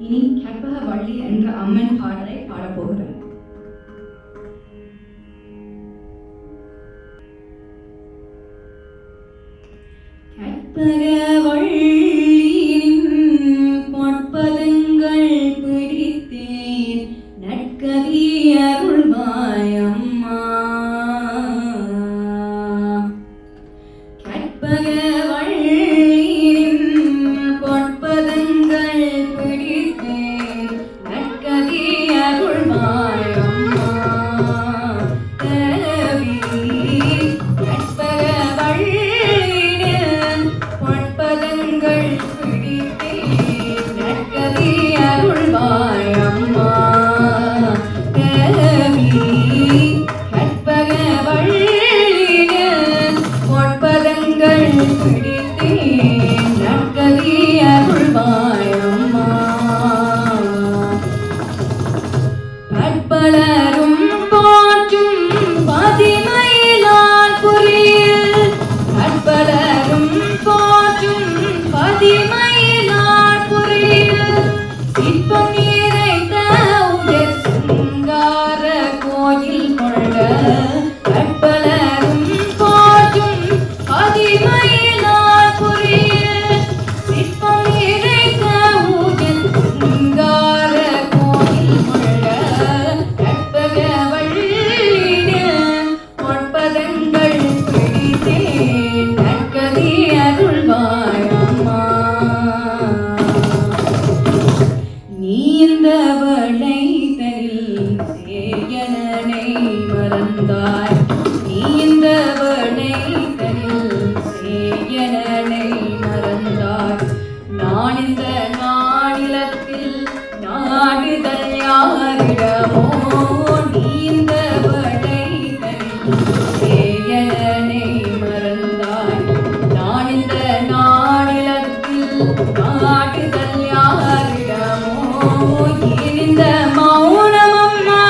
இனி கற்பக வள்ளி என்ற அம்மன் பாடலை பாடப்போகிறேன். கற்பக வள்ளியின் பொற்பதங்கள் பிடித்தேன் நற்கதி அருள்வாய் அம்மா. கற்பக வள்ளியின் பொற்பதங்கள் பிடித்தேன் நற்கதி அருள்வாய் அம்மா. தேவி கற்பக வள்ளியின் பொற்பதங்கள் பிடித்தேன் நற்கதி அருள்வாய் அம்மா. தேவி கற்பக வள்ளியின் பொற்பதங்கள் பிடித்தேன் நற்கதி அருள்வாய் அம்மா. பற்பலரும் போற்றும் பதிமயிலால் புரியில் பற்பலரும் போற்றும் பதிமயிலால் புரியில் சிற்பம் நிறைந்த உயர் சிங்கார கோயில் கொண்ட பற்பலரும் போற்றும் பதிமயிலால் புரியில் சிற்பம் நிறைந்த உயர் சிங்கார கோயில் கொண்ட கற்பக வள்ளியின் பொற்பதங்கள் பிடித்தேன் நற்கதி அருள்வாய் அம்மா. நீந்தவளை தனில் சேயனனை மறந்தாய் நீந்தவளை தனில் சேயனனை மறந்தாய். நான் இந்த நானிலத்தில் நாடுதல் யாரிடமோ நீந்தவளை தனில் சேயனனை மறந்தாய். நான் இந்த நானிலத்தில் நாடுதல் யாரிடமோ ஏன் இந்த மௌனம் அம்மா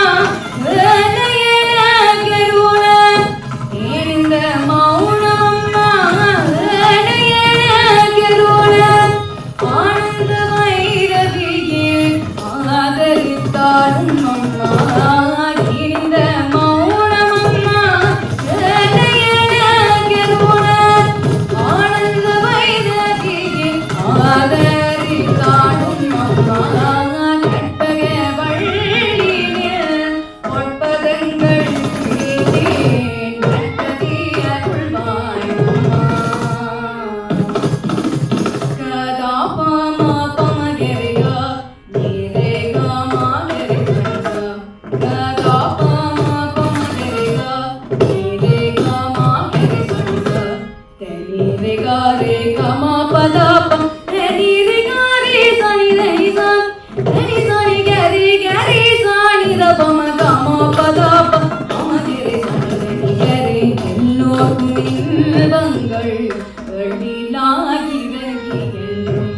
வேலையென கருண ஏன் இந்த மௌனம் அம்மா வேலையென கருண ஆனந்த வைரவியே ஆதரித்தாலும் அம்மா ஏன் இந்த மௌனம் அம்மா வேலையென கருண ஆனந்த வைரவியே ஆதரித்தாலும் அம்மா. கற்பக வள்ளியின் பொற்பதங்கள் பிடித்தேன் நற்கதி அருள்வாய் அம்மா. கதா பாமா பமகரியா நீரே காமா கரி சன்சா. கதா பாமா பமகரியா நீரே காமா கரி சன்சா. தனி ரே காமா பதாபம் தனி ரே காரி சனி ரைசா. தனி சனி கரி கரி சனி ரபம காமா பதாபம் அமகரி சனி கரி எல்லோருக்கும் இன்பங்கள் வெளியாகிறகி என்றும்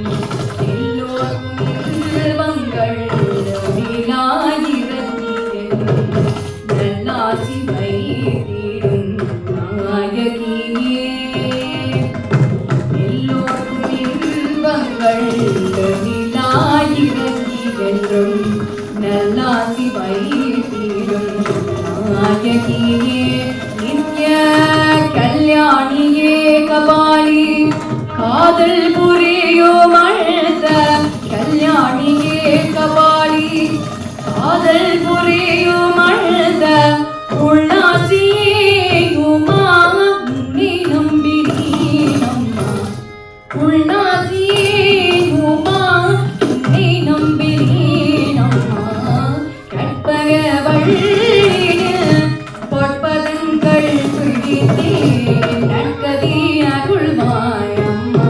எல்லோருக்கும் இன்பங்கள் வெளியாகிறகி என்றும் நல்லாசி வைத்திடும் நாயகியே. எல்லோருக்கும் இன்பங்கள் வெளியாகிறகி என்றும் நல்லாசி வைத்திடும் நாயகியே. நித்ய கல்யாணியே கபாலி காதல் புரியும் அழுத கல்யாணியே கபாலி காதல் புரியும் அழுத உள்நாசியே உமா உன்னை நம்பினேன் அம்மா. உள்நாசியே உமா உன்னை நம்பினேன் அம்மா. கற்பக வள்ளியின் பொற்பதங்கள் பிடித்தேன் நற்கதி அருள்வாய் அம்மா.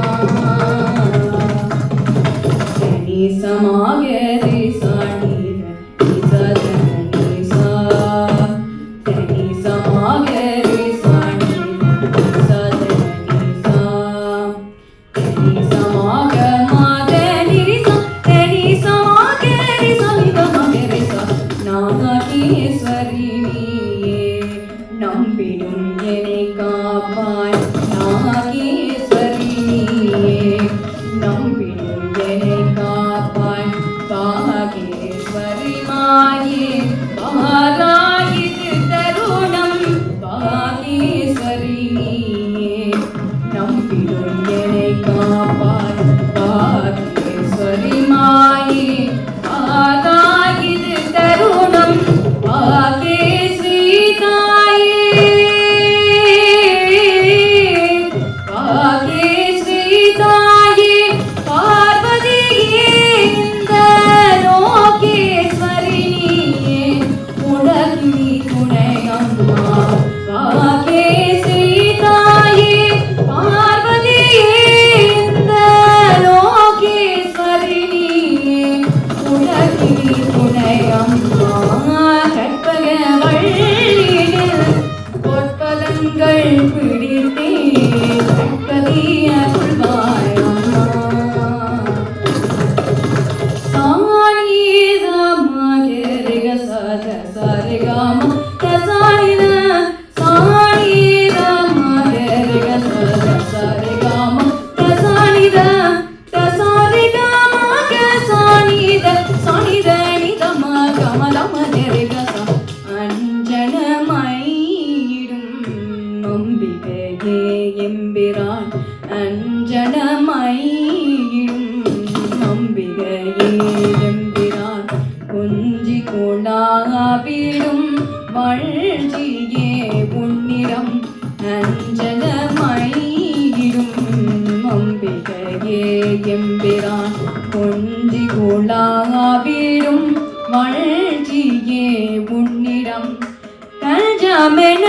கணேசமாக சாணிர நிசதனீசா. கணேசமாக சாணிர நிசதனீசா. கணேசமாக மாதனிரிசா. கணேசமாக ரிசமிதமகரிசா. நாகேஸ்வரி நீயே நம்பிடும் என்னை காப்பாய். நாகேஸ்வரி நீயே நம்பிடும் என்னை காப்பாய். உலாவிடும் வள்ளியே உன்னிடம் கஜமென